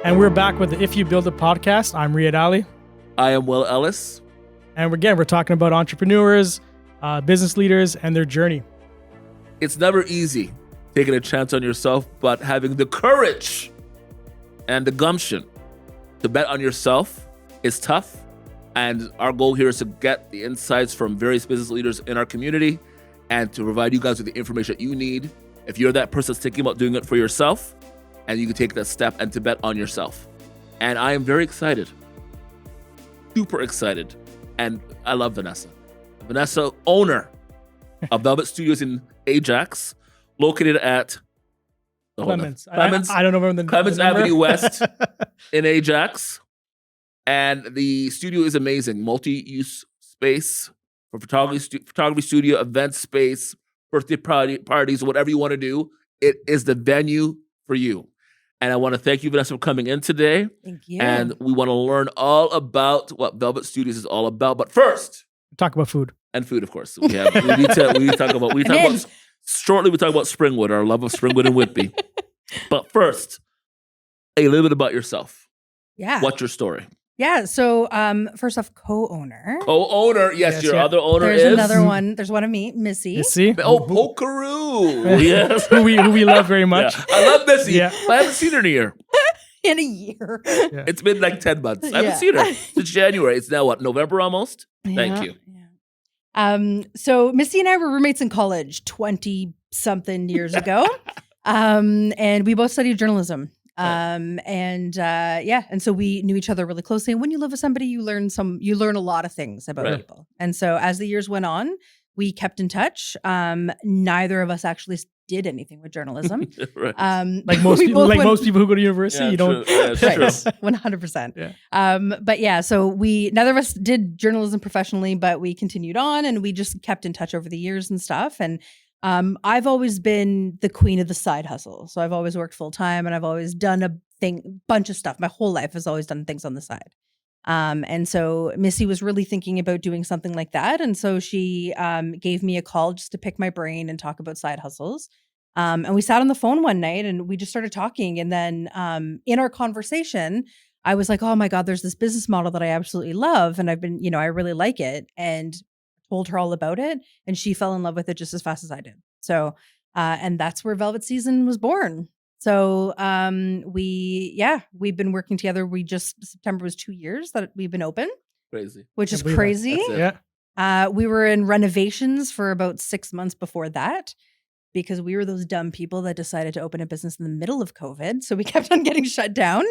And we're back with the If You Build a Podcast. I'm Riyad Ali. I am Will Ellis. And again, we're talking about entrepreneurs, business leaders, and their journey. It's never easy taking a chance on yourself, but having the courage and the gumption to bet on yourself is tough. And our goal here is to get the insights from various business leaders in our community and to provide you guys with the information that you need if you're that person that's thinking about doing it for yourself and you can take that step and to bet on yourself. And I am very excited, super excited. And I love Vanessa. Vanessa, owner of Velvet Studios in Ajax, located at Clements. I don't know the Clements number. Avenue West in Ajax. And the studio is amazing. Multi-use space for photography studio, event space, birthday parties, whatever you want to do. It is the venue for you. And I want to thank you, Vanessa, for coming in today. Thank you. And we want to learn all about what Velvet Studios is all about. But first, Talk about food. and food, of course. We need to talk about shortly. We talk about Springwood, our love of Springwood and Whitby. But first, a little bit about yourself. Yeah. What's your story? Yeah. So, first off, co-owner. Co-owner, yes, your other owner There's is another one. There's one of me, Missy. You see? Pokeroo. Yes, who we love very much. Yeah. I love Missy. Yeah. But I haven't seen her in a year. In a year. Yeah. It's been like 10 months. I haven't Yeah. seen her since January. It's now what, November almost? Thank Yeah, you. yeah. So Missy and I were roommates in college 20 something years ago. And we both studied journalism. And so we knew each other really closely. And when you live with somebody, you learn a lot of things about Right. people. And so as the years went on, we kept in touch. Neither of us actually did anything with journalism. Right. Like most people who go to university, Yeah, you don't. true. Yeah, it's Right, true. 100%. Yeah. But yeah, so neither of us did journalism professionally, but we continued on and we just kept in touch over the years and stuff. And I've always been the queen of the side hustle. So I've always worked full time and I've always done a bunch of stuff. My whole life has always done things on the side. And so Missy was really thinking about doing something like that. And so she gave me a call just to pick my brain and talk about side hustles. And we sat on the phone one night and we just started talking. And then in our conversation, I was like, oh my God, there's this business model that I absolutely love. And I've been, I really like it. And told her all about it. And she fell in love with it just as fast as I did. So, and that's where Velvet Season was born. So we've been working together. September was 2 years that we've been open. Crazy. Which is Can't believe crazy. That's it. Yeah. We were in renovations for about 6 months before that because we were those dumb people that decided to open a business in the middle of COVID. So we kept on getting shut down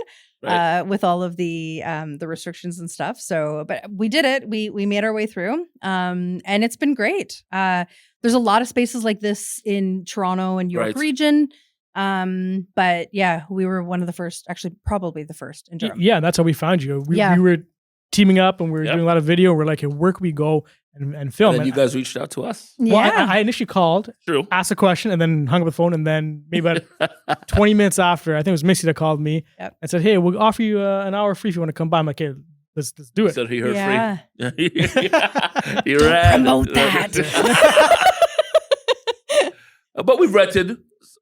Right. with all of the restrictions and stuff. So, but we did it. We made our way through, and it's been great. There's a lot of spaces like this in Toronto and York Right. region. But yeah, we were one of the first, actually probably the first in Durham. Yeah, that's how we found you. We Yeah. were teaming up and we were Yep. doing a lot of video. We're like, hey, where can we go and film? And then you guys reached out to us. Well, Yeah. I initially called, True. asked a question, and then hung up the phone. And then maybe about 20 minutes after, I think it was Missy that called me Yep. and said, hey, we'll offer you an hour free if you want to come by. I'm like, hey, let's do He it. said he heard Yeah. free. He ran. Promote that. But we've rented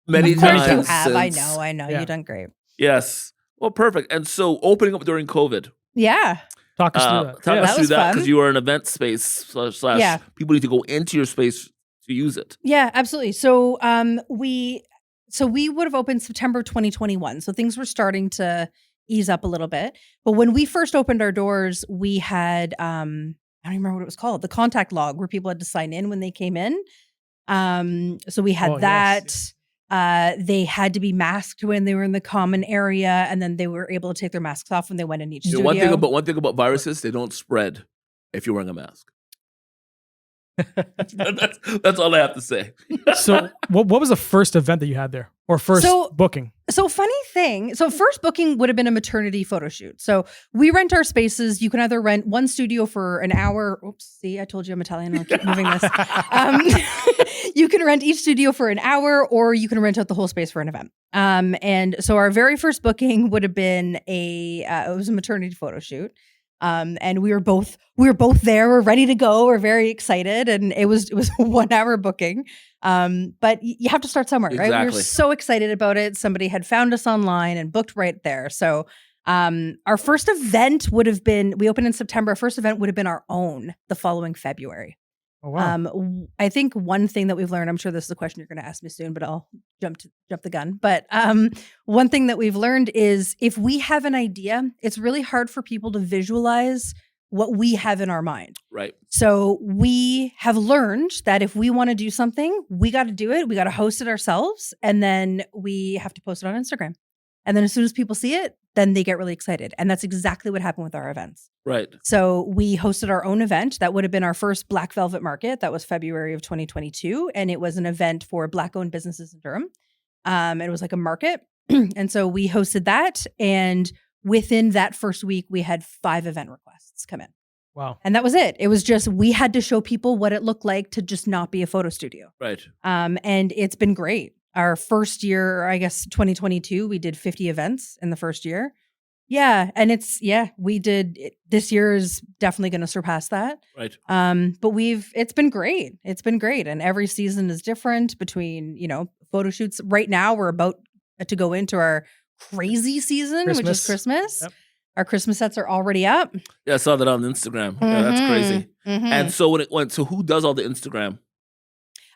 many Of course times. you have. since. I know. Yeah. You've done great. Yes. Well, perfect. And so opening up during COVID. Yeah. Talk us through that. Talk Yeah. us That through was that fun. because you are an event space slash Yeah. people need to go into your space to use it. Yeah, absolutely. So we would have opened September 2021. So things were starting to ease up a little bit. But when we first opened our doors, we had I don't even remember what it was called, the contact log where people had to sign in when they came in. So we had Oh, that. yes. They had to be masked when they were in the common area, and then they were able to take their masks off when they went in each studio. One thing about viruses, they don't spread if you're wearing a mask. That's all I have to say. So what was the first event that you had there or first booking? So funny thing. So first booking would have been a maternity photo shoot. So we rent our spaces. You can either rent one studio for an hour. Oops, see, I told you I'm Italian. I'll keep moving this. You can rent each studio for an hour, or you can rent out the whole space for an event. And so our very first booking would have been it was a maternity photo shoot. And we were both there. We're ready to go. We're very excited, and it was a 1 hour booking. But you have to start somewhere, right? We were Exactly. so excited about it. Somebody had found us online and booked right there. So our first event would have been, we opened in September. Our first event would have been our own the following February. Oh, wow. I think one thing that we've learned, I'm sure this is a question you're going to ask me soon, but I'll jump the gun. But one thing that we've learned is if we have an idea, it's really hard for people to visualize what we have in our mind. Right. So we have learned that if we want to do something, we got to do it. We got to host it ourselves, and then we have to post it on Instagram. And then as soon as people see it, then they get really excited. And that's exactly what happened with our events. Right. So we hosted our own event. That would have been our first Black Velvet Market. That was February of 2022. And it was an event for Black-owned businesses in Durham. It was like a market. And so we hosted that. And within that first week, we had 5 event requests come in. Wow. And that was it. It was just, we had to show people what it looked like to just not be a photo studio. Right. And it's been great. Our first year, I guess 2022, we did 50 events in the first year. Yeah. And we did, this year is definitely going to surpass that. Right. But it's been great. It's been great. And every season is different between, photo shoots. Right now, we're about to go into our crazy season, which is Christmas. Yep. Our Christmas sets are already up. Yeah, I saw that on Instagram. Yeah, that's crazy. Mm-hmm. And so when it went, so who does all the Instagram?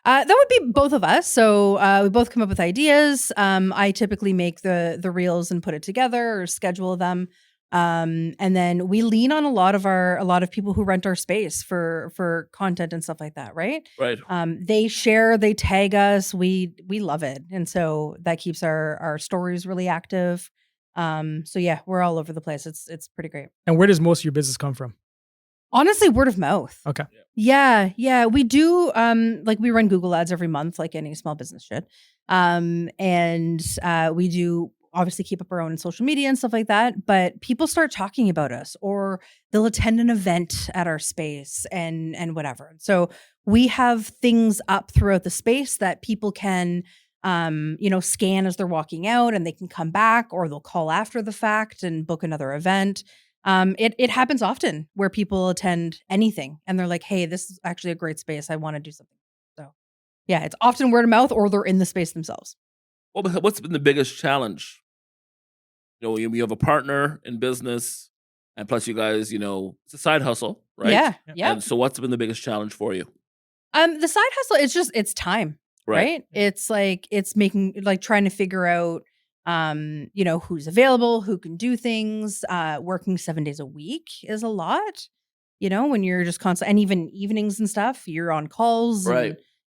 That would be both of us. So we both come up with ideas. I typically make the reels and put it together or schedule them. And then we lean on a lot of people who rent our space for content and stuff like that, right? Right. They share, they tag us. We love it. And so that keeps our stories really active. So yeah, we're all over the place. It's pretty great. And where does most of your business come from? Honestly, word of mouth. Okay. Yeah. We do, we run Google ads every month, like any small business should. And we do obviously keep up our own social media and stuff like that, but people start talking about us, or they'll attend an event at our space and whatever. So we have things up throughout the space that people can, scan as they're walking out, and they can come back, or they'll call after the fact and book another event. It happens often where people attend anything and they're like, hey, this is actually a great space. I want to do something. So yeah, it's often word of mouth, or they're in the space themselves. Well, what's been the biggest challenge? You have a partner in business, and plus you guys, it's a side hustle, right? Yeah. And so what's been the biggest challenge for you? The side hustle, it's time, right? It's trying to figure out, who's available, who can do things. Working 7 days a week is a lot, when you're just constant, and even evenings and stuff, you're on calls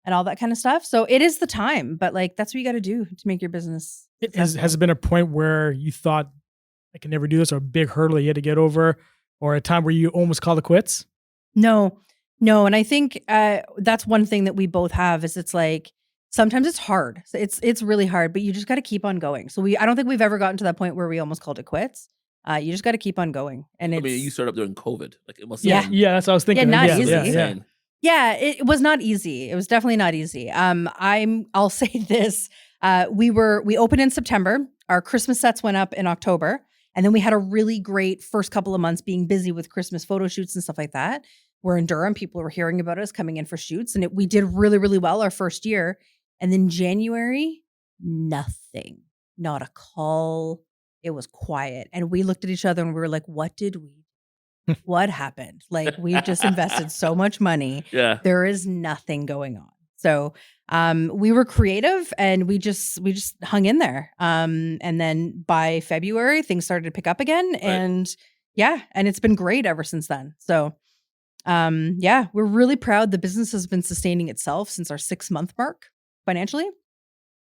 and all that kind of stuff. So it is the time, but that's what you got to do to make your business. Has it been a point where you thought, I can never do this, or a big hurdle you had to get over, or a time where you almost called it quits? No. And I think that's one thing that we both have is it's like, sometimes it's hard. It's really hard, but you just got to keep on going. So I don't think we've ever gotten to that point where we almost called it quits. You just got to keep on going. And you started up during COVID. It must have been. Yeah, that's what I was thinking. Yeah, not easy. Yeah, it was not easy. It was definitely not easy. I'll say this. We opened in September. Our Christmas sets went up in October. And then we had a really great first couple of months being busy with Christmas photo shoots and stuff like that. We're in Durham. People were hearing about us coming in for shoots. And we did really, really well our first year. And then January, nothing, not a call. It was quiet. And we looked at each other and we were like, what did we do? What happened? We just invested so much money. Yeah. There is nothing going on. So we were creative and we just hung in there. And then by February, things started to pick up again. Right. And it's been great ever since then. So we're really proud. The business has been sustaining itself since our 6-month mark financially.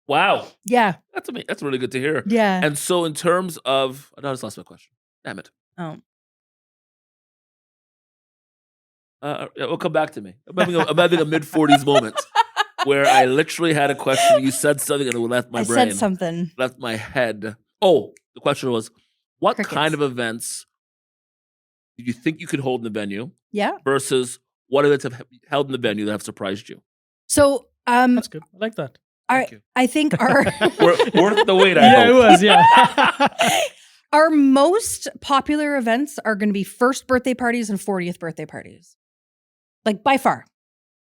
Wow. Yeah. That's really good to hear. Yeah. And so in terms of, I just lost my question. Damn it. Oh. It'll come back to me. I'm having a mid-40s moment where I literally had a question. You said something and it left my brain. I said something. Left my head. Oh, the question was, what Crickets. kind of events do you think you could hold in the venue? Yeah. Versus what events have held in the venue that have surprised you? So that's good. I like that. I think our worth the wait. It was. Yeah. Our most popular events are going to be first birthday parties and 40th birthday parties. Like by far.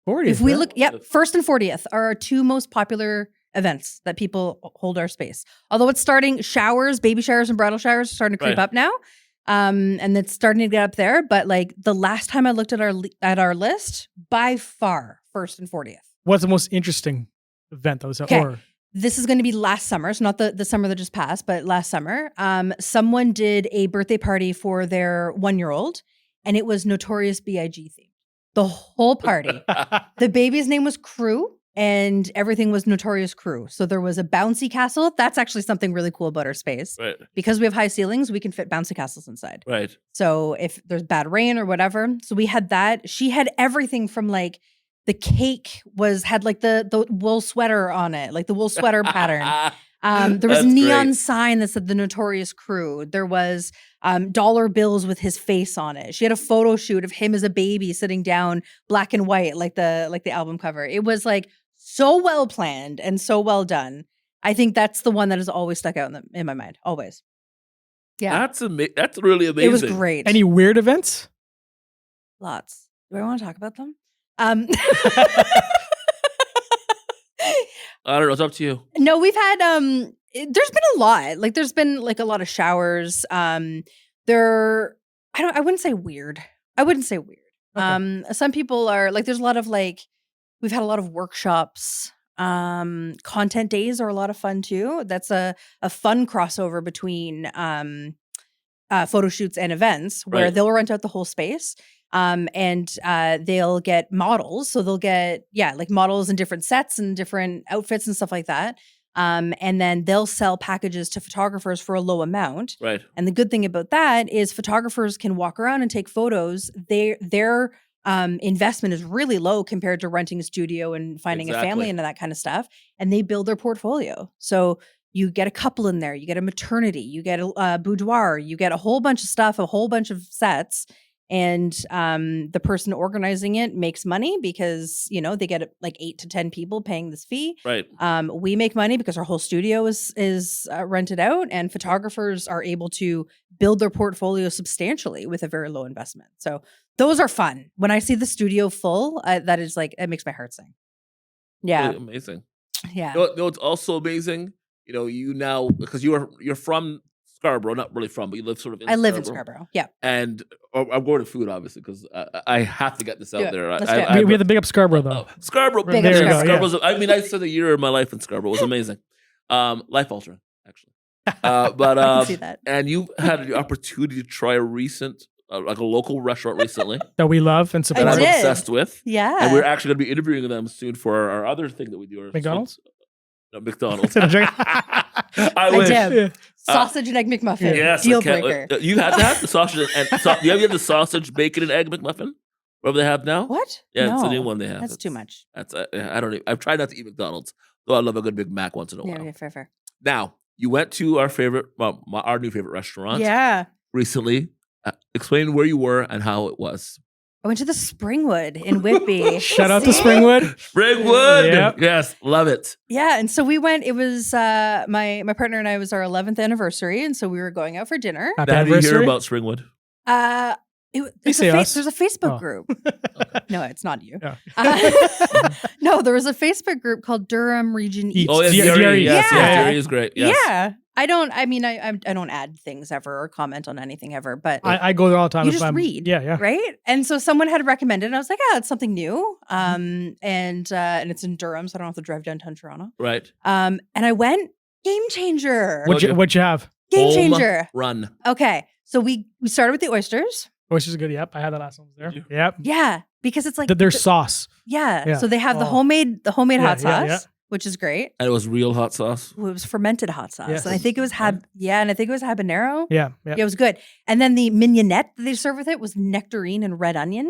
40. If we look, first and 40th are our two most popular events that people hold our space. Although it's starting, showers, baby showers and bridal showers are starting to creep up now. And it's starting to get up there. But like the last time I looked at our list, by far, first and 40th. What's the most interesting event that was This is going to be last summer. So not the summer that just passed, but last summer. Someone did a birthday party for their 1-year-old and it was Notorious B.I.G. themed. The whole party. The baby's name was Crew and everything was Notorious Crew. So there was a bouncy castle. That's actually something really cool about our space. Right. Because we have high ceilings, we can fit bouncy castles inside. Right. So if there's bad rain or whatever. So we had that. She had everything from like the cake had like the wool sweater on it, like the wool sweater pattern. There was a neon sign that said the Notorious Crew. There was dollar bills with his face on it. She had a photo shoot of him as a baby sitting down, black and white, like the album cover. It was like so well planned and so well done. I think that's the one that has always stuck out in my mind. Always. Yeah. That's really amazing. It was great. Any weird events? Lots. Do I want to talk about them? I don't know. It's up to you. No, we've had there's been a lot. Like there's been like a lot of showers. I wouldn't say weird. Okay. Some people are like there's a lot of like we've had a lot of workshops. Content days are a lot of fun too. That's a fun crossover between photo shoots and events where they'll rent out the whole space. And they'll get models. So they'll get, like models in different sets and different outfits and stuff like that. And then they'll sell packages to photographers for a low amount. Right. And the good thing about that is photographers can walk around and take photos. Their investment is really low compared to renting a studio and finding a family and that kind of stuff. And they build their portfolio. So you get a couple in there, you get a maternity, you get a boudoir, you get a whole bunch of stuff, a whole bunch of sets. And the person organizing it makes money because, they get like 8 to 10 people paying this fee. Right. We make money because our whole studio is rented out and photographers are able to build their portfolio substantially with a very low investment. So those are fun. When I see the studio full, that is like, it makes my heart sing. Yeah. Really amazing. Yeah. You know, it's also amazing, you now, because you're from Scarborough, not really from, but you live sort of in Scarborough. I live in Scarborough, yeah. And I'm going to food, obviously, because I have to get this out there. We have to big up Scarborough, though. Scarborough. Big up Scarborough's, I mean, I spent a year of my life in Scarborough. It was amazing. Life altering, actually. But I can see that. And you had the opportunity to try a recent, like a local restaurant recently. That we love and support. That I'm obsessed with. Yeah. And we're actually going to be interviewing them soon for our other thing that we do. McDonald's? No, McDonald's. I wish. did. Sausage and egg McMuffin. Yes, Deal breaker. You had to have the sausage and you have the sausage, bacon, and egg McMuffin. Whatever they have now. What? Yeah, it's a new one they have. That's too much. That's I don't. I've tried not to eat McDonald's, though I love a good Big Mac once in a while. Yeah, fair. Now you went to our new favorite restaurant. Yeah. Recently, explain where you were and how it was. I went to the Springwood in Whitby. Shout out to Springwood. Springwood. Yep. Yes, love it. Yeah, and so we went. It was my partner and I, was our 11th anniversary, and so we were going out for dinner. Happy How did you anniversary. hear about Springwood? There's a Facebook group. No, it's not you. Yeah. No, there was a Facebook group called Durham Region Eats. Oh, yes, DRE. yes, Yeah. DRE is great. Yes. Yeah. I don't add things ever or comment on anything ever, but I go there all the time. you just read. Yeah. Right. And so someone had recommended, and I was like, it's something new. And it's in Durham, so I don't have to drive downtown Toronto. Right. And I went, game changer. What'd you have? Game changer. Run. Okay. So we started with the oysters. Oysters are good. Yep. I had the last one there. Yep. Yeah. Because it's like there's sauce. Yeah. So they have the homemade hot sauce. Yeah. Which is great. And it was real hot sauce. It was fermented hot sauce. Yes. And I think it was habanero. Yeah. Yeah, it was good. And then the mignonette that they serve with it was nectarine and red onion.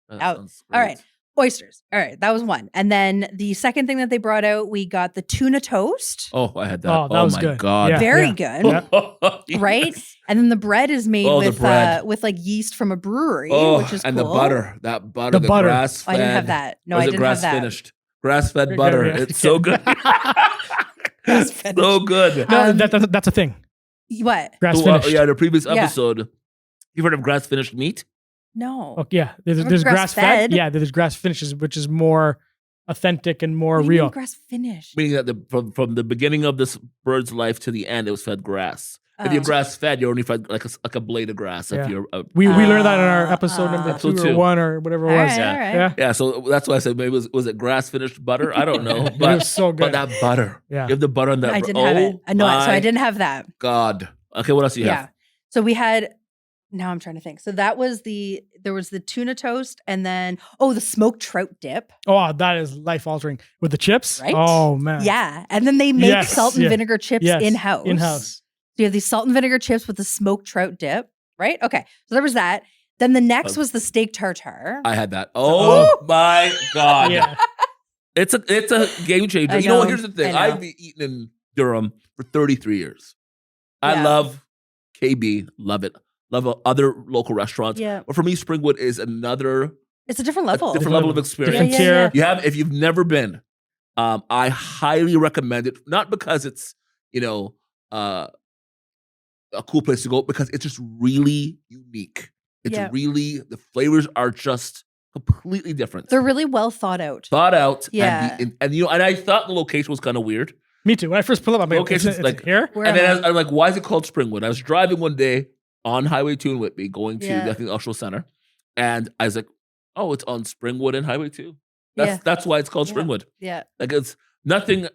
All right. Oysters. All right. That was one. And then the second thing that they brought out, we got the tuna toast. Oh, I had that. Oh, that was my good. God. Yeah. Very good. Yes. Right? And then the bread is made with like yeast from a brewery, which is and cool. the butter. That butter. The butter. Grass-fed. I didn't have that. No, Or I is it didn't have that. grass-finished? Grass-fed butter. Yeah. It's so good. Grass-finished. So good. No, that's a thing. What? Grass So, finished. yeah, the previous Yeah. episode, you've heard of grass finished meat? No. Oh, yeah. There's There's grass fed. grass-fed? Yeah, there's grass finishes, which is more authentic and more What do you mean real. grass finished. Meaning that from the beginning of this bird's life to the end, it was fed grass. If Oh. you're grass fed, you're only fed like a blade of grass. Yeah. If you're We learned that in our episode Ah. number Episode 2 two. or 1 or whatever it All was. right, all right. Yeah. yeah, so that's why I said maybe was it grass finished butter? I don't know, It but was so but good. that butter, Yeah. you have the butter on that. I didn't have it. No, so I didn't have that. God. Okay, what else do you Yeah. have? So we had. Now I'm trying to think. So there was the tuna toast, and then the smoked trout dip. Oh, that is life altering with the chips. Right? Oh man. Yeah, and then they make Yes, salt and yeah. vinegar chips Yes, in house. In-house. So you have these salt and vinegar chips with the smoked trout dip, right? Okay, so there was that. Then the next was the steak tartare. I had that. Oh my God. Yeah. It's a game changer. I You know what? know, Here's the thing. I know. I've eaten in Durham for 33 years. I Yeah. love KB. Love it. Love other local restaurants. Yeah, But for me, Springwood is another it's a different level. different level of experience. Different Yeah, tier. yeah. If you've never been, I highly recommend it. Not because it's a cool place to go, because it's just really unique. It's Yeah. really, the flavors are just completely different. They're really well thought out. Thought out. Yeah. And I thought the location was kind of weird. Me too. When I first pulled up, I'm like, Location's it's like- here. Where and am then I? I'm like, why is it called Springwood? I was driving one day on Highway 2 in Whitby, going to, Yeah. I think, the Ultra Center. And I was like, oh, it's on Springwood and Highway 2. Yeah. That's why it's called Yeah. Springwood. Yeah, Like, it's nothing,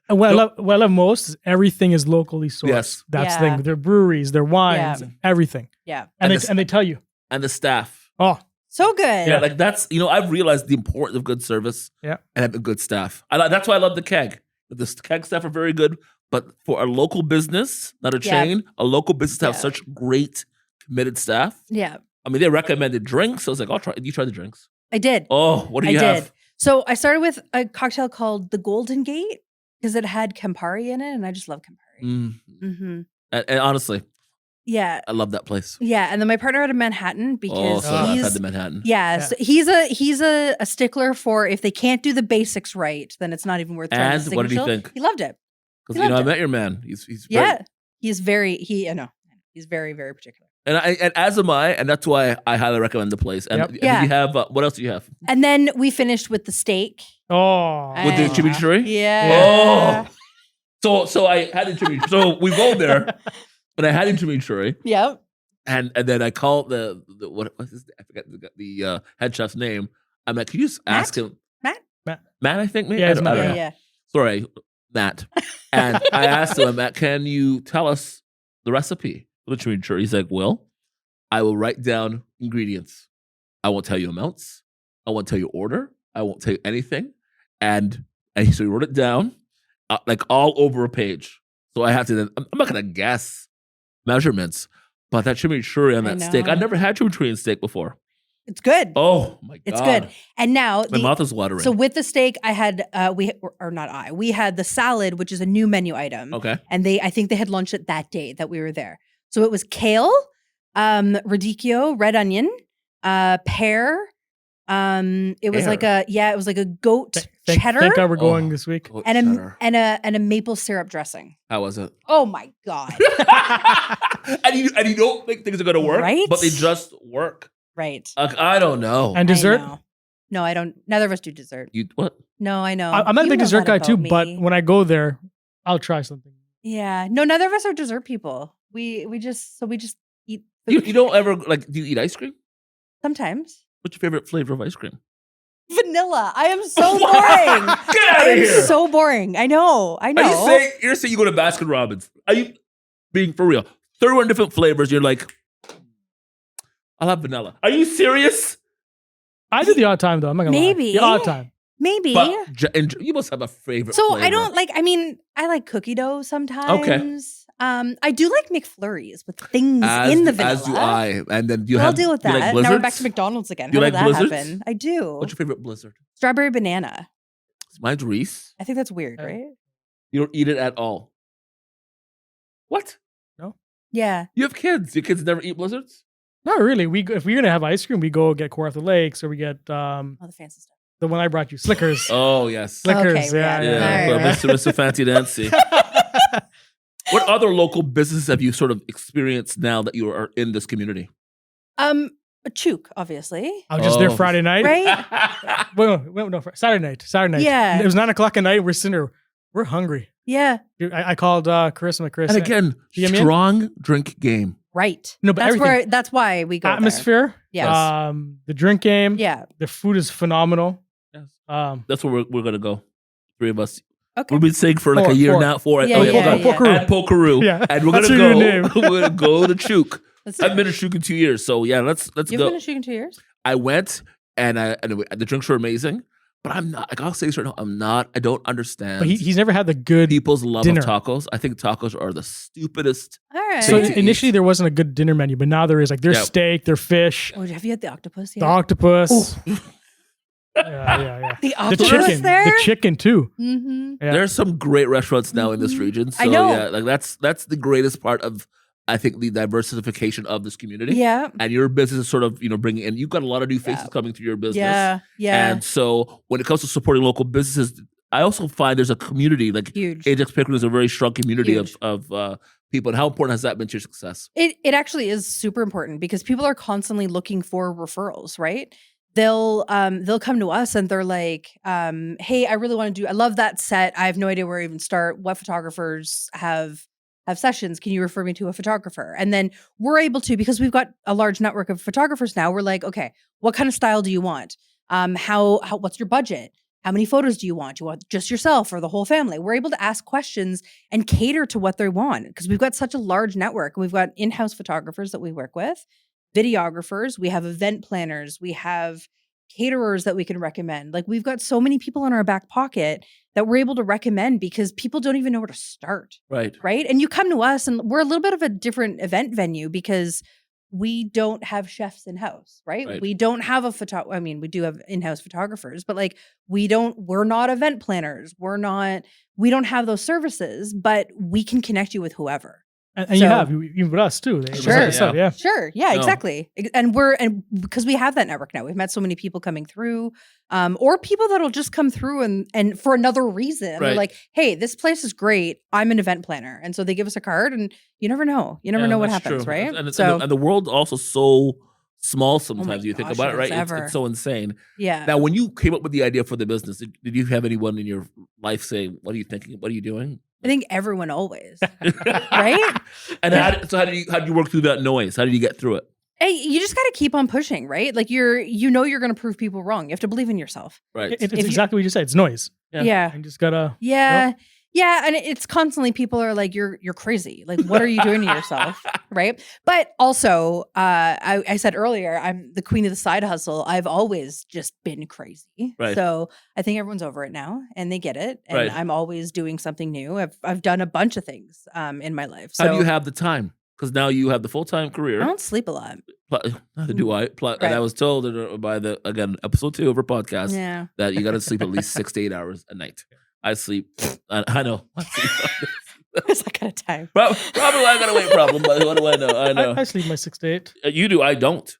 And what I love most is everything is locally sourced. Yes. That's the Yeah. thing. Their breweries, their wines, everything. yeah. And And they tell you. and the staff. Oh, So good. Yeah, like that's, I've realized the importance of good service Yeah. and having good staff. That's why I love the keg. The keg staff are very good, but for a local business, not a Yeah. chain, a local business to have Yeah. such great, committed staff. Yeah, I mean, they recommended drinks. I was like, I'll try. You try the drinks. I did. Oh, what do I you did. have? So I started with a cocktail called the Golden Gate because it had Campari in it, and I just love Campari. Mm. Mm-hmm. And honestly, Yeah, I love that place. yeah. And then my partner had a Manhattan Oh, because so I've had he's the Manhattan. yeah, Yeah. so he's a stickler for if they can't do the basics right, then it's not even worth trying. And the what did he signature. think? He loved it. Because He I loved it. met your man. He's very, Yeah, he's very he's very very particular. and as am I, and that's why I highly recommend the place. And Yep. Yeah. you have what else do you have And then we finished with the steak. Oh. with the Uh, chimichurri? Yeah. Oh, so I had the chimichurri. So we go there, and I had the chimichurri, Yep. and then I called the what's his, I forget the head chef's name. I'm like, can you just ask him? Matt? Matt, I think maybe. Yeah, I it's don't, I Matt, don't Yeah, know. yeah. Sorry, Matt. And I asked him, Matt, can you tell us the recipe for the chimichurri? He's like, well, I will write down ingredients. I won't tell you amounts. I won't tell you order. I won't tell you anything. And so he wrote it down, like all over a page. So I have to then, I'm not going to guess measurements, but that chimichurri on I that steak, know. I've never had chimichurri in steak before. It's good. Oh my God. It's good. And now My mouth is watering. so with the steak, I had we had the salad, which is a new menu item. Okay. And I think they had launched it that day that we were there. So it was kale, radicchio, red onion, pear. It was like a goat cheddar Thank God we're going Oh. this week. Goat and cheddar. a maple syrup dressing. How was it? Oh my God. and you don't think things are going to work, Right? but they just work. Right. I don't know. And I dessert. know. No, I don't. Neither of us do dessert. You what? No, I know. I'm not a You big know dessert that guy about too, but me. when I go there, I'll try something. Yeah. No, neither of us are dessert people. We just eat You, food. you don't ever do you eat ice cream? Sometimes. What's your favorite flavor of ice cream? Vanilla. I am so boring. Get out I of am here! so boring. I know. Are you saying you go to Baskin Robbins? Are you being for real? 31 different flavors. You're like, I'll have vanilla. Are you serious? I do the odd time though. I'm not gonna lie. Maybe. The odd time. Maybe. But and you must have a favorite. So flavor. I don't like. I mean, I like cookie dough sometimes. I do like McFlurries with things in the vanilla. As do I. And then you I'll have. deal with you like that. Now we're back blizzards? to McDonald's again. You How like did that blizzards? happen? I do. What's your favorite blizzard? Strawberry banana. Mine's Reese. I think that's weird, Uh, right? You don't eat it at all. What? Yeah. You have kids. Your kids never eat blizzards? Not really. If we're gonna have ice cream, we go get Core off the Lakes, or we get All the fancy stuff. The one I brought you, Slickers. Oh yes. Slickers, Okay, yeah. Yeah, All right. Mr. Fancy Dancy. What other local businesses have you sort of experienced now that you are in this community? Chook, obviously. I was just there Oh. Friday night. Right? Well, no, Saturday night. Yeah. It was 9:00 at night. We're sitting there. We're hungry. Yeah. Dude, I called Chris. And again, You get me in? strong drink game. Right. No, but That's why we go there. atmosphere. Yes. The drink game. Yeah. The food is phenomenal. Yes. That's where we're gonna go. 3 of us. Okay. We've been saying for like a year Four. now. 4. Yeah, oh, yeah, hold on. yeah. Pokeroo. And Pokeroo. Yeah. And we're That's gonna your go. new name. We're gonna go to Chook. Let's I've been to Chook in 2 years, so yeah, let's You've go. been to Chook in 2 years? I went and the drinks were amazing, but I'm not. Like I'll say this right now, I don't understand. But he's never had the good. people's love dinner. of tacos. I think tacos are the stupidest. All right. So to initially eat. there wasn't a good dinner menu, but now there is. Like there's Yeah. steak, there's fish, Oh, have you had the octopus yet? the octopus. Yeah. The The octopus chicken. there? The chicken too. Mm-hmm. Yeah. There's some great restaurants now in this Mhm. region. So I know. yeah, like that's the greatest part of I think the diversification of this community. Yeah. And your business is sort of bringing in. You've got a lot of new faces Yeah. coming through your business. Yeah. Yeah. And so when it comes to supporting local businesses, I also find there's a community like Huge. Ajax Pickering is a very strong community Huge. of people. And how important has that been to your success? It actually is super important because people are constantly looking for referrals, right? They'll come to us and they're like, hey, I really want to I love that set. I have no idea where to even start. What photographers have sessions? Can you refer me to a photographer? And then we're able to, because we've got a large network of photographers now, we're like, okay, what kind of style do you want? What's your budget? How many photos do you want? Do you want just yourself or the whole family? We're able to ask questions and cater to what they want because we've got such a large network. We've got in-house photographers that we work with, videographers, we have event planners, we have caterers that we can recommend. Like we've got so many people in our back pocket that we're able to recommend because people don't even know where to start. Right. Right. And you come to us and we're a little bit of a different event venue because we don't have chefs in house, right? Right. We don't have I mean, we do have in-house photographers, but like we're not event planners. We don't have those services, but we can connect you with whoever. And So- you have even with us too. They Sure. set us up, yeah. Sure. Yeah, No. exactly. And because we have that network now, we've met so many people coming through, or people that'll just come through and for another reason. They're Right. like, hey, this place is great. I'm an event planner. And so they give us a card and you never know. You never Yeah, know what that's happens, true. right? And the world's also so small sometimes. You think gosh, about it, it's right? ever. It's so insane. Yeah. Now, when you came up with the idea for the business, did you have anyone in your life say, "What are you thinking? What are you doing?" I think everyone always, right? And how did you work through that noise? How did you get through it? Hey, you just got to keep on pushing, right? Like you're going to prove people wrong. You have to believe in yourself. Right. It's If you- exactly what you said. It's noise. Yeah. You just gotta. Yeah. Yeah. And it's constantly people are like, you're crazy. Like, what are you doing to yourself? Right. But also, I said earlier, I'm the queen of the side hustle. I've always just been crazy. Right. So I think everyone's over it now and they get it. And Right. I'm always doing something new. I've done a bunch of things in my life. So How do you have the time? Because now you have the full-time I career. don't sleep a lot. Neither do I. And Right. I was told by episode 2 of our podcast Yeah. that you got to sleep at least 6 to 8 hours a night. I sleep. I know. Where's that kind of time? Probably I got a weight problem, but what do I know? I know. I sleep my 6 to 8. You do. I don't.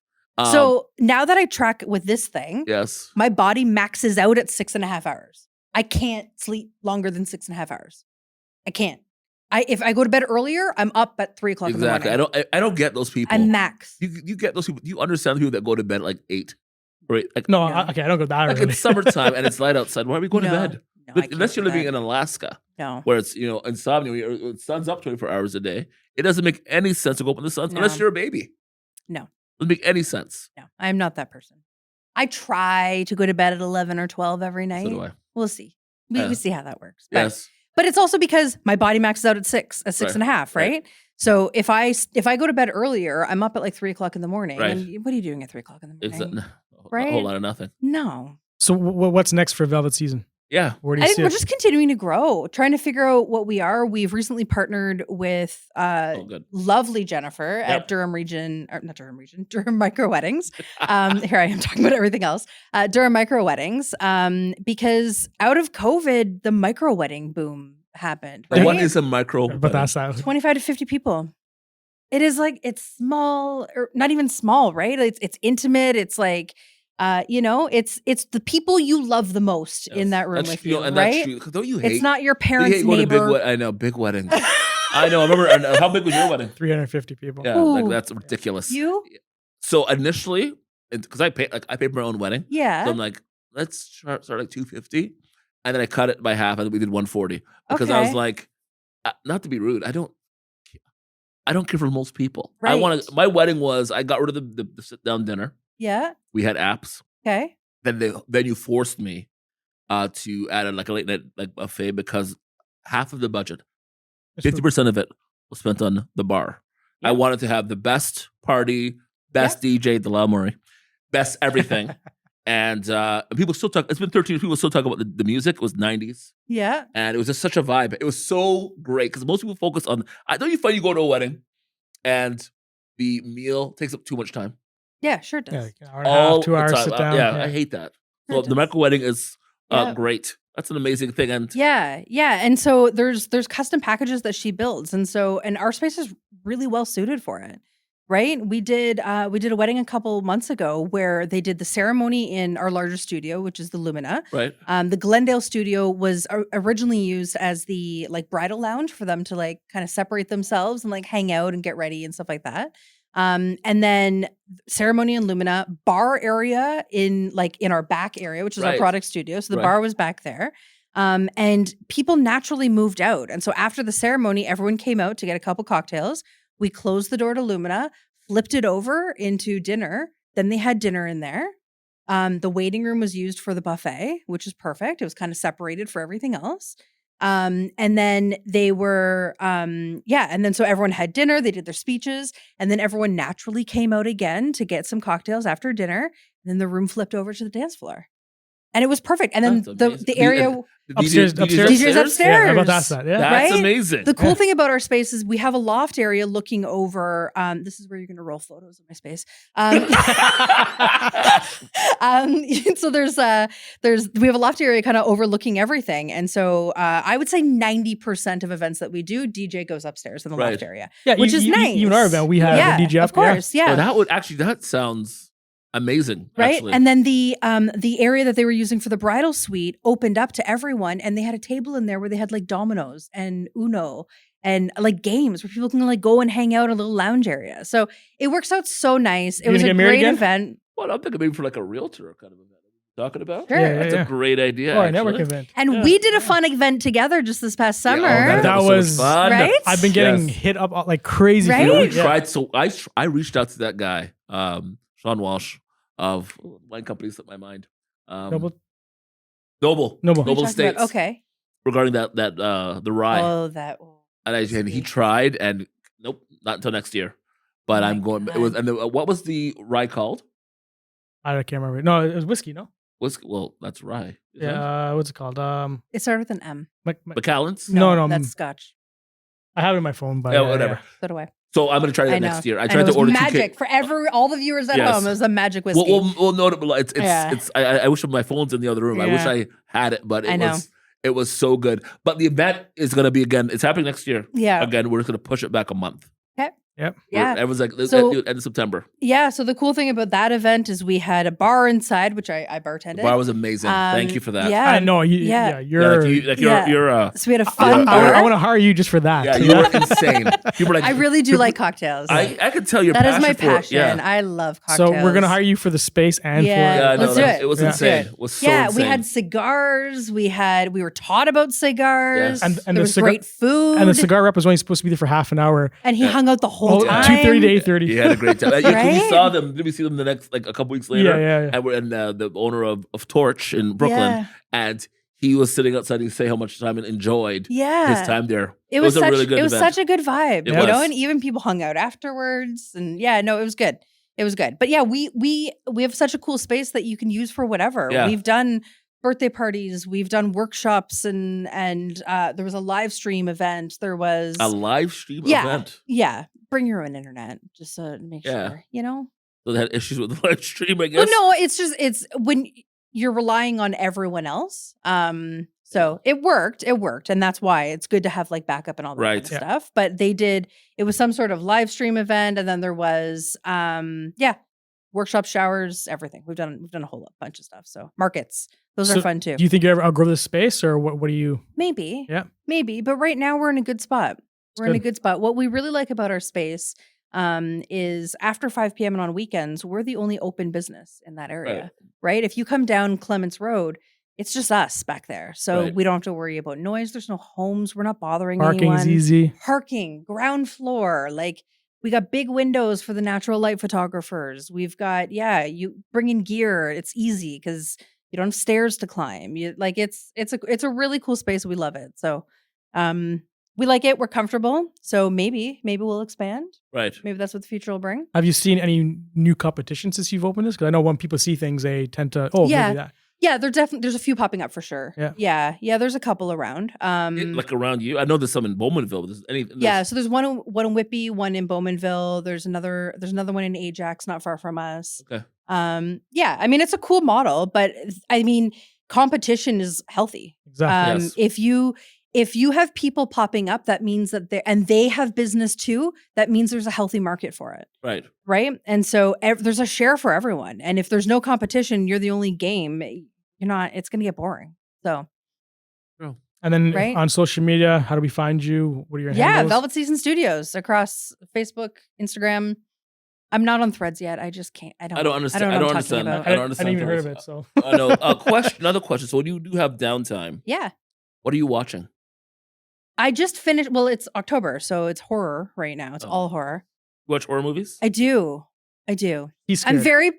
So now that I track with this thing, Yes. my body maxes out at 6.5 hours. I can't sleep longer than 6.5 hours. I can't. If I go to bed earlier, I'm up at 3 o'clock in the Exactly. morning. I don't get those people. I'm max. You get those people. Do you understand people that go to bed at like 8? Right? Like, No, No. I don't go that like early. it's summertime and it's light outside. Why are we going to No. bed? No, I can't Unless you're do living that. in Alaska, No. where it's insomnia, where the sun's up 24 hours a day. It doesn't make any sense to go up in the sun No. unless you're a baby. No. Doesn't make any sense. No, I'm not that person. I try to go to bed at 11 or 12 every night. So do I. We'll see. Yeah. We see how that works. But, Yes. but it's also because my body maxes out at 6 Right. and a half, right? Right. So if I go to bed earlier, I'm up at like 3 o'clock in the morning. Right. And what are you doing at 3 o'clock in the morning? Exactly. A Right? whole lot of nothing. No. So what's next for Velvet season? Yeah. Where do I you think see we're it? just continuing to grow, trying to figure out what we are. We've recently partnered with Oh, good. lovely Jennifer Yep. at Durham Micro Weddings. Here I am talking about everything else. Durham Micro Weddings, because out of COVID, the micro wedding boom happened. Right? What is a micro? But that's that. 25 to 50 people. It is like, it's small, or not even small, right? It's intimate. It's like, It's the people you love the most in that room with you, and right? that's true. 'Cause don't you hate? It's not your you parents' hate going to neighbor. I know big weddings. I know. I remember. And how big was your wedding? 350 people. Yeah, Ooh. like that's ridiculous. You? So initially, because I paid for my own wedding, Yeah. so I'm like, let's start like 250, and then I cut it by half, and we did 140 because I was Okay. like, not to be rude, I don't care for most people. I Right. want to. My wedding was I got rid of the sit down dinner. Yeah. We had apps. Okay. Then you forced me to add a late night like buffet because half of the budget, 50% of it was spent on the bar. I Yeah. wanted to have the best party, best DJ, the La Murray, best everything. And people still talk. It's been 13 years. People still talk about the music. It was 90s. Yeah. And it was just such a vibe. It was so great because most people focus on. Don't you find you go to a wedding and the meal takes up too much time? Yeah, sure Yeah, does. like an hour and a half, 2 hours, sit down. I hate that. Sure So does. the micro wedding is Yeah. great. That's an amazing thing. And Yeah. And so there's custom packages that she builds. And our space is really well suited for it. Right? We did a wedding a couple months ago where they did the ceremony in our larger studio, which is the Lumina. right, The Glendale studio was originally used as the bridal lounge for them to kind of separate themselves and hang out and get ready and stuff like that. And then ceremony in Lumina, bar area in our back area, which is our Right. product studio. So the Right. bar was back there. And people naturally moved out. And so after the ceremony, everyone came out to get a couple cocktails. We closed the door to Lumina, flipped it over into dinner. Then they had dinner in there. The waiting room was used for the buffet, which is perfect. It was kind of separated for everything else. And then they were, and then so everyone had dinner, they did their speeches, and then everyone naturally came out again to get some cocktails after dinner. And then the room flipped over to the dance floor. And it was perfect. And then That's the amazing. area, Upstairs. DJ's upstairs. Yeah, how about that? Yeah. That's right? amazing. The cool thing about our space is we have a loft area looking over. This is where you're going to roll photos of my space. So we have a loft area kind of overlooking everything, and so I would say 90% of events that we do, DJ goes upstairs in the Right. loft area, Yeah, which is nice. Even our event, we have a DJ up. of course, yeah. Well, that sounds amazing. Right. Actually. And then the area that they were using for the bridal suite opened up to everyone, and they had a table in there where they had dominoes and Uno and games where people can go and hang out in a little lounge area. So it works out so nice. It You was gonna a get married great again? event. Well, I'm thinking maybe for a realtor kind of event. Talking about? Sure. Yeah, That's yeah. a great idea. Oh, a actually. network event. And Yeah. we did a fun event together just this past summer. Yeah, That so was- much fun. right? I've been getting Yes. hit up like crazy. Right? For We it. Yeah. tried. So I reached out to that guy, Sean Walsh of wine company slipped my mind. Noble. Noble Noble. What are you talking Estates. about? Okay. Regarding the rye, Oh, that. and he tried, and nope, not until next year. But Oh I'm my going. God. It was what was the rye called? I can't remember. No, it was whiskey. No. That's rye. isn't it? Yeah. What's it called? It started with an M. Macallan's. No, that's Scotch. I have it in my phone, but Yeah, whatever. So do I. So I'm gonna try that I know. next year. I And tried it to was order magic 2K. for all the viewers at Yes. home. It was a magic whiskey. We'll note it. It's Yeah. I wish my phone's in the other room. I wish Yeah. I had it, but I know. it was so good. But the event is gonna be again. It's happening next year. Yeah. Again, we're just gonna push it back a month. Yep. Yeah. Everyone's like, let's So- do it end of September. Yeah. So the cool thing about that event is we had a bar inside, which I bartended. The bar was amazing. Thank you for that. Yeah. I know you. Yeah. Yeah, you're. You're So we had a I, fun bar. I want to hire you just for that. yeah, you were insane. You were like, I really do like cocktails. I could tell your that is my passion for it. passion. Yeah. I love So cocktails. we're gonna hire you for the space and Yeah. for. Yeah, no, Let's do it. it was Yeah. insane. It was so yeah, insane. we had cigars. We were taught about cigars. Yes. And there the was cigar- great food. And the cigar rep was only supposed to be there for half an hour. And he hung out the whole time. 2:30 to 8:30. He had a great time. We Right? saw them. Did we see them the next a couple weeks later? Yeah. And we're the owner of Torch in Brooklyn, Yeah. and he was sitting outside. He say how much time he enjoyed Yeah. his time there. It was a really good It was event. such a good vibe, It you know, was. and even people hung out afterwards. And yeah, no, it was good. It was good. But yeah, we have such a cool space that you can use for whatever. Yeah. We've done birthday parties, we've done workshops, and there was a live stream event. There was a live stream Yeah. event. yeah, bring your own internet just to make Yeah. sure, you know. So they had issues with the live stream, I Well, guess. no, it's when you're relying on everyone else. So it worked, and that's why it's good to have backup and all that Right. kind of Yeah. stuff. But it was some sort of live stream event, and then there was workshops, showers, everything. We've done a whole bunch of stuff. So markets, those are fun too. Do you think you ever outgrow this space, or what do you? Maybe. Yeah. Maybe. But right now we're in a good spot. We're in a good spot. What we really like about our space is after 5 p.m. and on weekends, we're the only open business in that area, right? If you come down Clements Road, it's just us back there. So we don't have to worry about noise. There's no homes. We're not bothering anyone. Parking's easy. Parking, ground floor. Like, we got big windows for the natural light photographers. We've got, you bring in gear. It's easy because you don't have stairs to climb. It's a really cool space. We love it. So we like it. We're comfortable. So maybe we'll expand. Right. Maybe that's what the future will bring. Have you seen any new competition since you've opened this? Because I know when people see things, they tend to, maybe that. Yeah, there's a few popping up for sure. Yeah. Yeah. There's a couple around. Like around you, I know there's some in Bowmanville. So there's one in Whitby, one in Bowmanville. There's another one in Ajax, not far from us. Okay. I mean, it's a cool model, but I mean, competition is healthy. Exactly. Yes. If you have people popping up, that means that they have business too. That means there's a healthy market for it. Right. Right. And so there's a share for everyone. And if there's no competition, you're the only game. It's going to get boring. So. Oh. And then on social media, how do we find you? What are your handles? Velvet Season Studios across Facebook, Instagram. I'm not on Threads yet. I just can't. I don't understand. I don't understand. I didn't even heard of it. So I know. Another question. So when you do have downtime, what are you watching? I just finished. Well, it's October, so it's horror right now. It's all horror. You watch horror movies? I do. He's scared.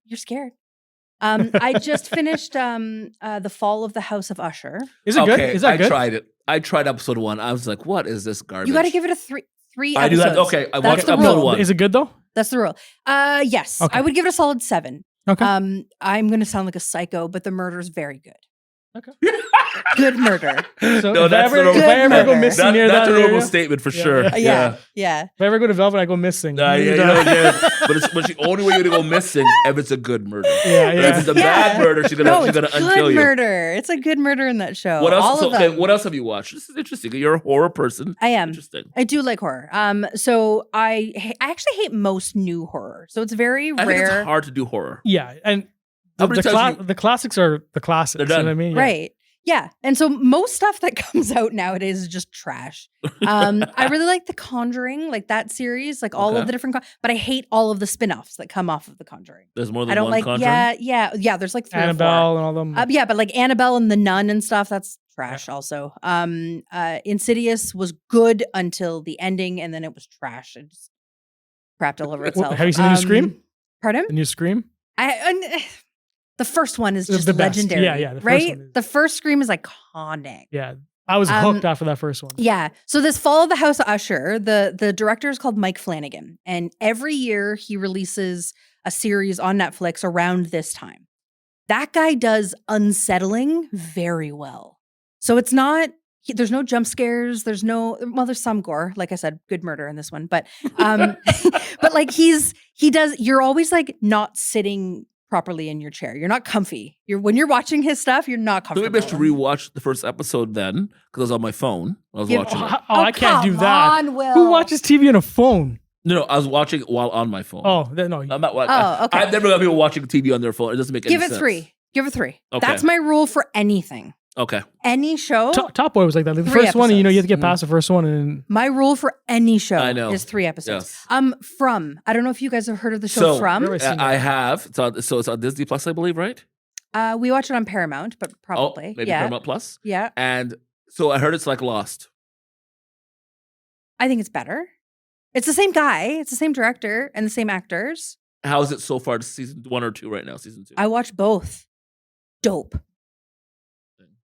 You're scared. I just finished The Fall of the House of Usher. Is it good? Is that good? I tried it. I tried episode 1. I was like, what is this garbage? You got to give it a three episodes. I do that. Okay. I watched episode 1. Is it good though? That's the rule. Yes. Okay. I would give it a solid 7. Okay. I'm going to sound like a psycho, but the murder is very good. Okay. Good murder. So no, if I ever go missing near that's that a normal area, statement for sure. Yeah. If I ever go to Velvet, I go missing. But the only way you're gonna go missing if it's a good murder. If it's a bad murder, she's gonna unkill you. Murder. It's a good murder in that show. What else? What else have you watched? This is interesting. You're a horror person. I am. Interesting. I do like horror. So I actually hate most new horror. So it's very rare. I think it's hard to do horror. Yeah, and the classics are the classics. They're done. You know what I mean? Right. Yeah. And so most stuff that comes out nowadays is just trash. I really like The Conjuring, like that series, like all of the different, but I hate all of the spin-offs that come off of The Conjuring. There's more than one Conjuring? Yeah. There's like 3 Annabelle or 4. and all them. But like Annabelle and the Nun and stuff, that's trash also. Insidious was good until the ending, and then it was trash. It just crapped all over itself. Have you seen the new Scream? Pardon? The new Scream? The first one is just the best. legendary. Yeah. The first Scream is iconic. Yeah. I was hooked after that first one. Yeah. So this Fall of the House of Usher, the director is called Mike Flanagan. And every year he releases a series on Netflix around this time. That guy does unsettling very well. So it's not, there's no jump scares. There's some gore. Like I said, good murder in this one. But but like you're always like not sitting properly in your chair. You're not comfy. When you're watching his stuff, you're not comfortable. So maybe I should rewatch the first episode then, because I was on my phone. I was watching it. I can't do that. Will. Who watches TV on a phone? No, I was watching it while on my phone. No. I'm not watching. Okay. I've never got people watching TV on their phone. It doesn't make any sense. Give it 3. Okay. That's my rule for anything. Okay. Any show. Top Boy was like that. The 3 first one, you have to get Mm-hmm. past the first one. And My rule for any show is 3 episodes. Yes. From, I don't know if you guys have heard of the show From. I have. It's on Disney Plus, I believe, right? We watch it on Paramount, but probably. Maybe Paramount Plus? Yeah. And so I heard it's like Lost. I think it's better. It's the same guy. It's the same director and the same actors. How is it so far to season 1 or 2 right now? Season 2. I watch both. Dope.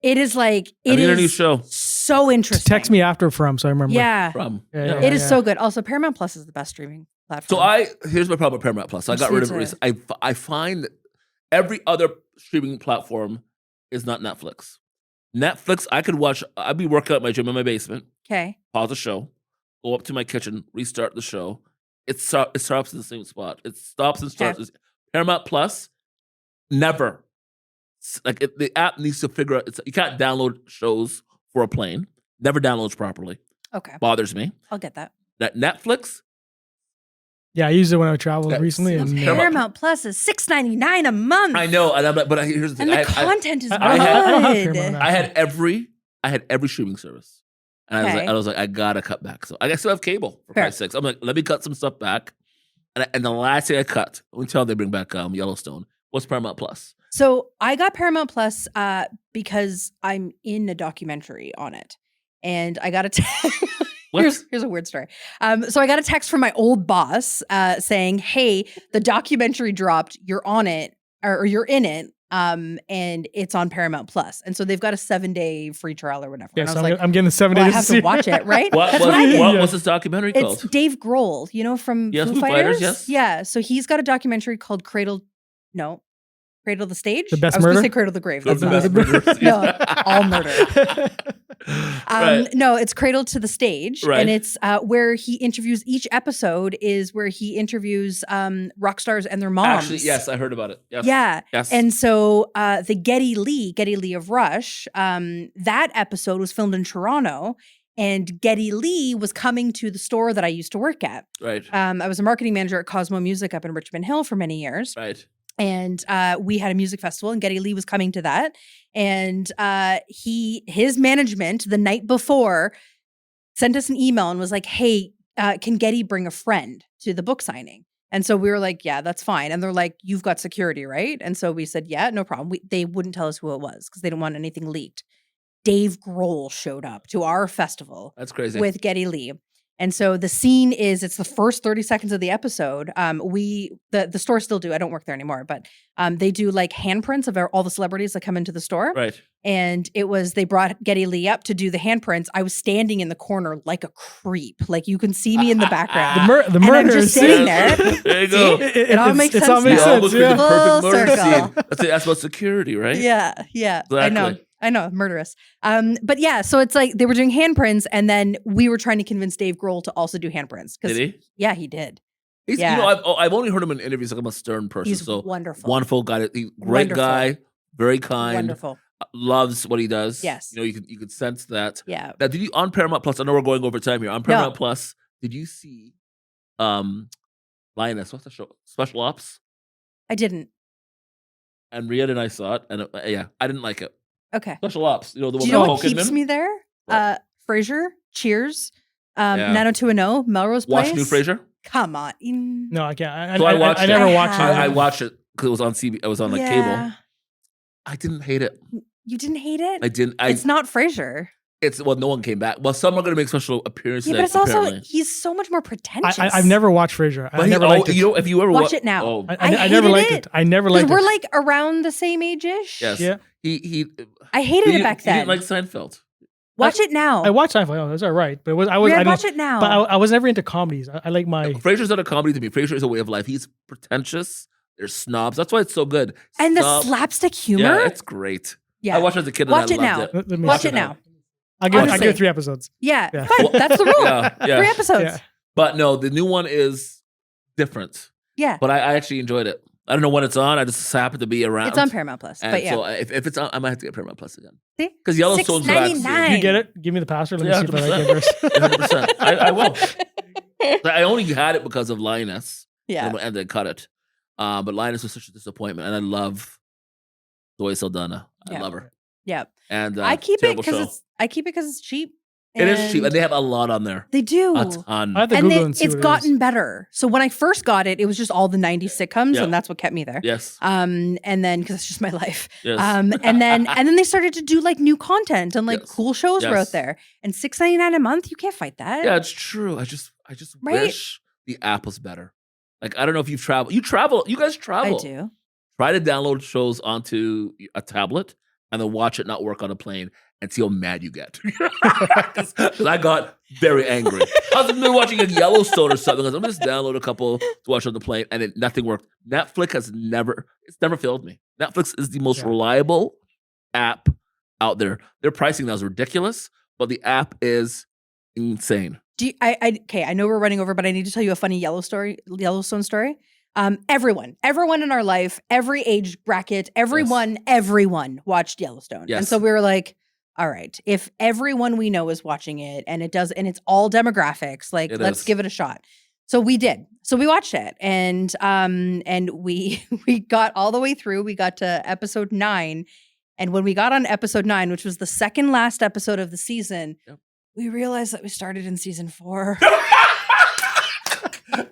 It is like a new show. So interesting. Text me after From, so I remember. Yeah. From. It is so good. Also, Paramount Plus is the best streaming platform. So here's my problem with Paramount Plus. I got rid of it recently. I find that every other streaming platform is not Netflix. Netflix, I'd be working out my gym in my basement. Okay. Pause the show, go up to my kitchen, restart the show. It stops in the same spot. It stops and starts. Okay. Paramount Plus, never. Like the app needs to figure out. You can't download shows for a plane. Never downloads properly. Okay. Bothers me. I'll get that. That Netflix, Yeah, I used it when I traveled Yeah. recently. And Paramount Plus is $6.99 a month. I know, and I'm like, but here's the thing. And the content is good. I don't have Paramount. I had every streaming service, and Okay. I was like, I gotta cut back. So I still have cable for Fair. Christ's sakes. I'm like, let me cut some stuff back. And the last thing I cut until they bring back Yellowstone was Paramount Plus. So I got Paramount Plus because I'm in a documentary on it. And I got a text. Here's a weird story. So I got a text from my old boss saying, hey, the documentary dropped. You're on it or you're in it. And it's on Paramount Plus. And so they've got a 7-day free trial or whatever. Yeah, and I so was I'm getting the 7 days I have to watch it, right? What was this documentary called? It's Dave Grohl, from Yes, Foo Foo Fighters? Fighters, yes. Yeah. So he's got a documentary called Cradle the Stage? The Best I was going to Murder? say Cradle the Grave. Those That's are the not best it. murders. No, all murder. Right. No, it's Cradle to the Stage. Right. And it's where he interviews, each episode is where he interviews rock stars and their moms. Actually, yes, I heard about it. Yes. Yeah. Yes. And so the Geddy Lee of Rush, that episode was filmed in Toronto. And Geddy Lee was coming to the store that I used to work at. Right. I was a marketing manager at Cosmo Music up in Richmond Hill for many years. Right. And we had a music festival, and Geddy Lee was coming to that. And his management the night before sent us an email and was like, "Hey, can Geddy bring a friend to the book signing?" And so we were like, "Yeah, that's fine." And they're like, "You've got security, right?" And so we said, "Yeah, no problem." They wouldn't tell us who it was because they didn't want anything leaked. Dave Grohl showed up to our festival. That's crazy. With Geddy Lee. And so the scene is, it's the first 30 seconds of the episode. The store still do, I don't work there anymore, but they do like handprints of all the celebrities that come into the store. Right. And they brought Geddy Lee up to do the handprints. I was standing in the corner like a creep. Like you can see me in the background. The and murder I'm just scene. sitting there. There you go. It all makes sense all makes now. You almost sense. made the Yeah. perfect Full murder circle. scene. That's about security, right? Yeah. Exactly. I know, murderous. But yeah, so it's like they were doing handprints, and then we were trying to convince Dave Grohl to also do handprints. Did he? Yeah, he did. He's, Yeah. I've only heard him in interviews. Like I'm a stern person. He's so wonderful. wonderful guy. Great Wonderful. guy. Very kind. Wonderful. Loves what he does. Yes. You could sense that. Yeah. Now, did you on Paramount Plus? I know we're going over time here. On Paramount Plus, did you see Lioness? What's the show? Special Ops. I didn't. And Riyadh and I saw it, and I didn't like it. Okay. Special Ops. The one Do you know with what Nicole keeps Kidman? me there? What? Frasier, Cheers, Yeah. 90210, Melrose Place. Watch New Frasier. Come on. No, I can't. So I watched I it. never I watched have. it. I watched it because it was on CB. It was on Yeah. cable. I didn't hate it. You didn't hate it? I didn't. It's not Frasier. No one came back. Well, some are going to make special appearances. Yeah, but it's also, apparently. he's so much more pretentious. I've never watched Frasier. I But never liked it. if you ever Watch it now. Oh, I I never hated liked it. it. I never Because liked we're it. like around the same age-ish. yes. Yeah. He I hated he it back He then. didn't like Seinfeld. Watch it now. I watched Seinfeld. Oh, it was all right, but I was. I Weird, don't- watch it now. But I was never into comedies. I like my. Frasier's not a comedy to me. Frasier is a way of life. He's pretentious. They're snobs. That's why it's so good. and the Snob- slapstick humor. Yeah, it's great. Yeah. I watched it as a kid. Watch and it I now. loved Let me Watch see. it now. I'll give Honestly. it 3 episodes. Yeah. Yeah. Fine. That's the rule. Yeah, yeah. 3 episodes. Yeah. But no, the new one is different. Yeah. But I actually enjoyed it. I don't know when it's on. I just happened to be around. It's on Paramount Plus. And But yeah. so if it's on, I might have to get Paramount Plus again. See? Because Yellowstone's back soon. $6.99. You get it? Give me the password. Let me Yeah, see if I like it first. 100%. I will. I only had it because of Lioness. Yeah. And they cut it. But Lioness was such a disappointment. And I love Zoe Saldana. I Yeah. love her. Yeah. And I keep it terrible because show. it's cheap. It is cheap. And they have a lot on there. They do. A ton. I have to And Google and see it's what it gotten is. better. So when I first got it, it was just all the 90s sitcoms, Yeah. and that's what kept me there. Yes. And then because it's just my life. Yes. And then they started to do like new content and like Yes. cool shows were Yes. out there. And $6.99 a month, you can't fight that. Yeah, it's true. I just Right? wish the app was better. Like, I don't know if you've traveled. You travel. You guys travel. I do. Try to download shows onto a tablet and then watch it not work on a plane and see how mad you get. Because I got very angry. I was watching a Yellowstone or something. I was like, I'm just download a couple to watch on the plane, and nothing worked. Netflix has never failed me. Netflix is the most reliable app out there. Their pricing now is ridiculous, but the app is insane. I know we're running over, but I need to tell you a funny Yellowstone story. Everyone in our life, every age bracket, everyone watched Yellowstone. Yes. And so we were like, all right, if everyone we know is watching it and it's all demographics, like It let's is. give it a shot. So we did. So we watched it, and we got all the way through. We got to episode 9, and when we got on episode 9, which was the second last episode of the season, we realized that we started in season 4.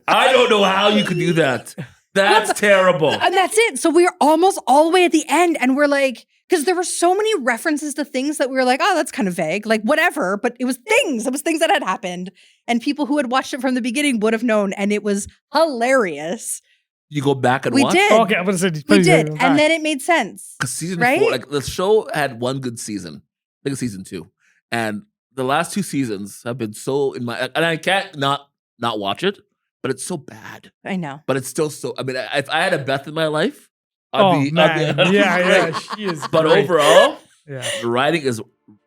I don't know how you could do that. That's terrible. And that's it. So we were almost all the way at the end, and we're like, because there were so many references to things that we were like, oh, that's kind of vague, like whatever. But it was things. It was things that had happened, and people who had watched it from the beginning would have known, and it was hilarious. You go back and watch? Did. Oh, okay, I'm gonna say We did, and then it made sense. Because season right? 4, like the show had one good season. I think it's season 2, and the last 2 seasons have been so in my, and I can't not watch it, but it's so bad. I know, but it's still so. I mean, if I had a Beth in my life, I'd Oh be man, yeah, she is. But great. overall, yeah, the writing is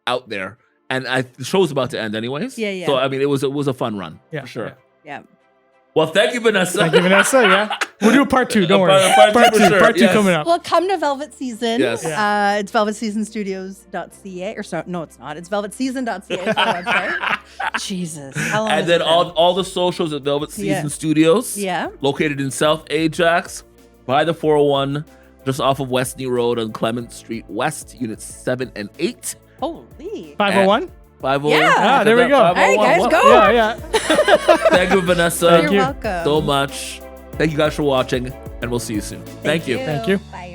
out there, and the show's about to end anyways. Yeah. So I mean, it was a fun run, yeah, for sure. yeah. Well, thank you, Vanessa. Thank you, Vanessa. Yeah, we'll do a part 2. Don't worry. Part two for sure, Part 2 yes. coming up. Well, come to Velvet Season. Yes. It's velvetseasonstudios.ca or so. No, it's not. It's velvetseason.ca is the website. Jesus. How long And has then it been? all the socials at Velvet Season Studios. Yeah. Located in South Ajax, by the 401, just off of Westney Road on Clements Street West, Units 7 and 8. Holy. 501. 501. Yeah. Ah, there we go. All right, guys, What? go. Yeah. Thank you, Vanessa. Thank You're you welcome. so much. Thank you guys for watching, and we'll see you soon. Thank you. Thank you. Bye.